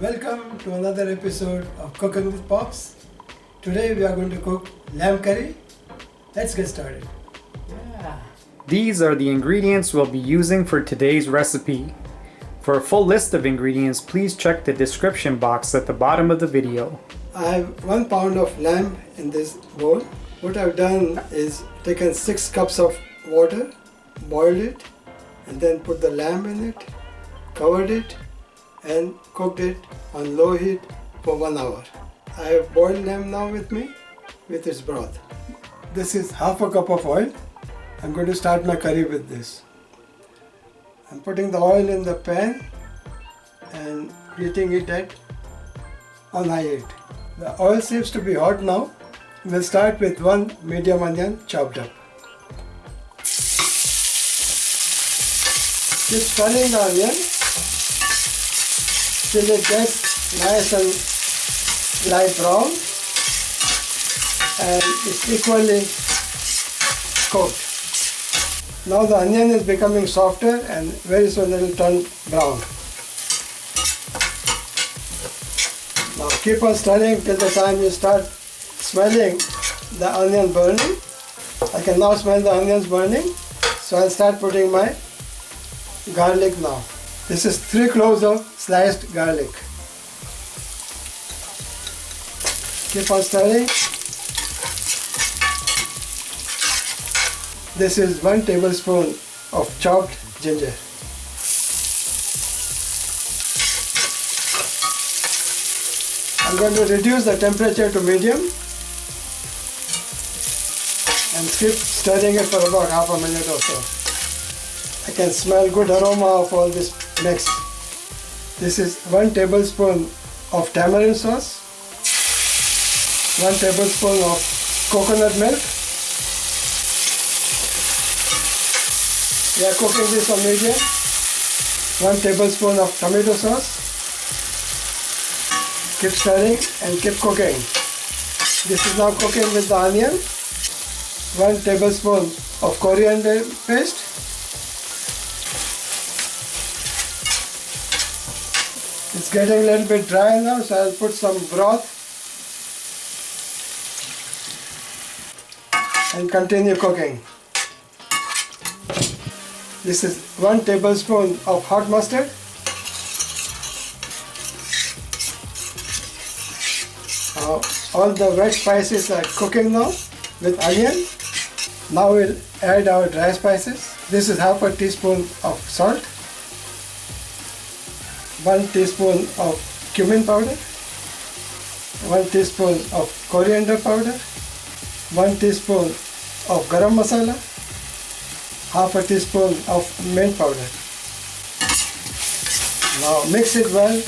Welcome to another episode of Cooking with Pops. Today we are going to cook lamb curry. Let's get started. These are the ingredients we'll be using for today's recipe. For a full list of ingredients, please check the description box at the bottom of the video. I have 1 pound of lamb in this bowl. What I've done is taken 6 cups of water, boiled it, and then put the lamb in it, covered it, and cooked it on low heat for 1 hour. I have boiled lamb now with me with its broth. This is half a cup of oil. I'm going to start my curry with this. I'm putting the oil in the pan and heating it on high heat. The oil seems to be hot now. We'll start with 1 medium onion chopped up. Keep stirring the onion till it gets nice and light brown and it's equally cooked. Now the onion is becoming softer and very soon it will turn brown. Now keep on stirring till the time you start smelling the onion burning. I can now smell the onions burning, so I'll start putting my garlic now. This is 3 cloves of sliced garlic. Keep on stirring. This is 1 tablespoon of chopped ginger. I'm going to reduce the temperature to medium and keep stirring it for about half a minute or so. I can smell good aroma of all this mix. This is 1 tablespoon of tamarind sauce, 1 tablespoon of coconut milk. We are cooking this on medium. 1 tablespoon of tomato sauce. Keep stirring and keep cooking. This is now cooking with the onion. 1 tablespoon of coriander paste. It's getting a little bit dry now, so I'll put some broth and continue cooking. This is 1 tablespoon of hot mustard. All the wet spices are cooking now with onion. Now we'll add our dry spices. This is half a teaspoon of salt, 1 teaspoon of cumin powder, 1 teaspoon of coriander powder, 1 teaspoon of garam masala, half a teaspoon of mint powder. Now mix it well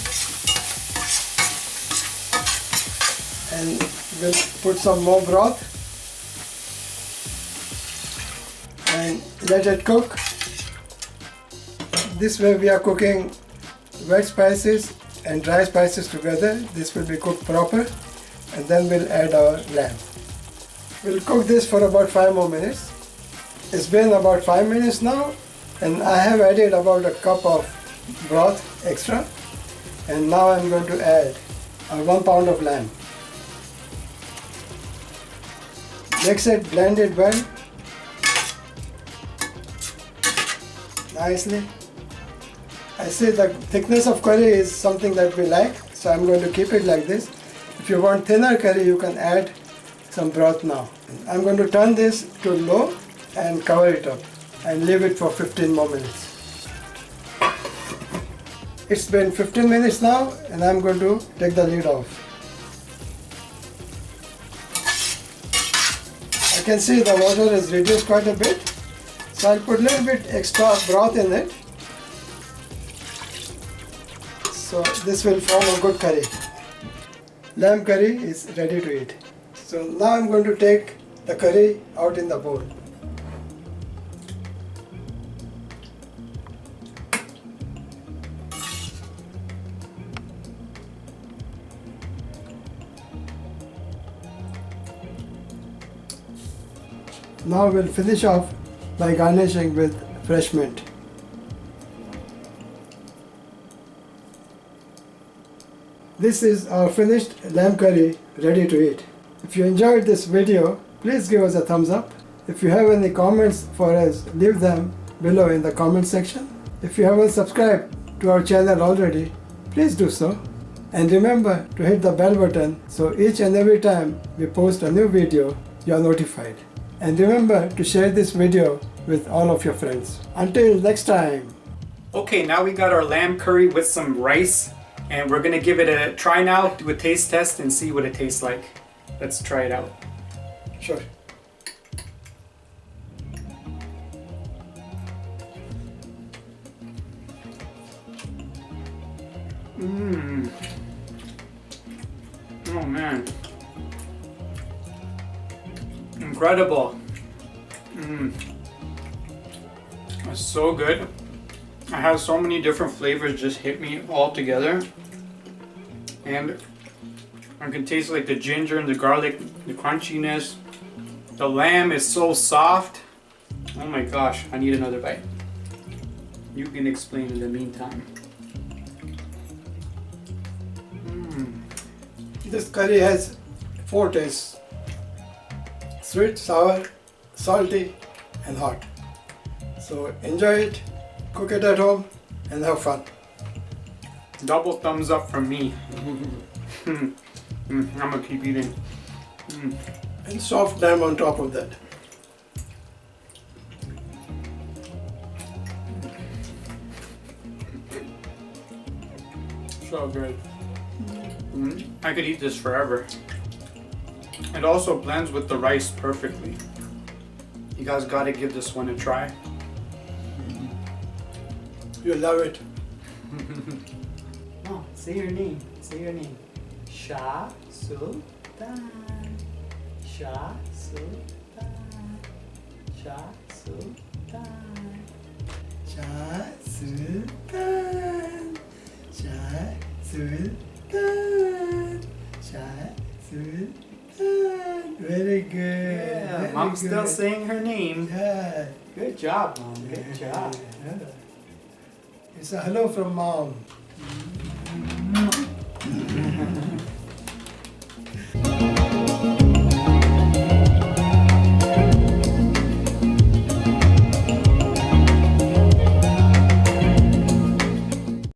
and we'll put some more broth and let it cook. This way we are cooking wet spices and dry spices together. This will be cooked proper and then we'll add our lamb. We'll cook this for about 5 more minutes. It's been about 5 minutes now and I have added about a cup of broth extra, and now I'm going to add 1 pound of lamb. Mix it, blend it well, nicely. I see the thickness of curry is something that we like, so I'm going to keep it like this. If you want thinner curry, you can add some broth now. I'm going to turn this to low and cover it up and leave it for 15 more minutes. It's been 15 minutes now and I'm going to take the lid off. I can see the water is reduced quite a bit, so I'll put a little bit extra broth in it. So this will form a good curry. Lamb curry is ready to eat. So now I'm going to take the curry out in the bowl. Now we'll finish off by garnishing with fresh mint. This is our finished lamb curry ready to eat. If you enjoyed this video, please give us a thumbs up. If you have any comments for us, leave them below in the comment section. If you haven't subscribed to our channel already, please do so. And remember to hit the bell button so each and every time we post a new video, you are notified. And remember to share this video with all of your friends. Until next time. Okay, now we got our lamb curry with some rice, and we're gonna give it a try now, do a taste test and see what it tastes like. Let's try it out. Sure. Mmm. Oh man. Incredible. Mmm. It's so good. I have so many different flavors just hit me all together. And I can taste like the ginger and the garlic, the crunchiness. The lamb is so soft. Oh my gosh, I need another bite. You can explain in the meantime. This curry has 4 tastes: sweet, sour, salty, and hot. So enjoy it, cook it at home, and have fun. Double thumbs up from me. I'm gonna keep eating. And soft lamb on top of that. So good. I could eat this forever. It also blends with the rice perfectly. You guys gotta give this one a try. You'll love it. Oh, say your name. Say your name. Shah Sultan. Shah Sultan. Shah Sultan. Shah Sultan. Shah Sultan. Shah Sultan. Very good. Yeah, very Mom's good. still saying her name. Yeah. Good job, Mom. Good job. Yeah. It's a hello from Mom.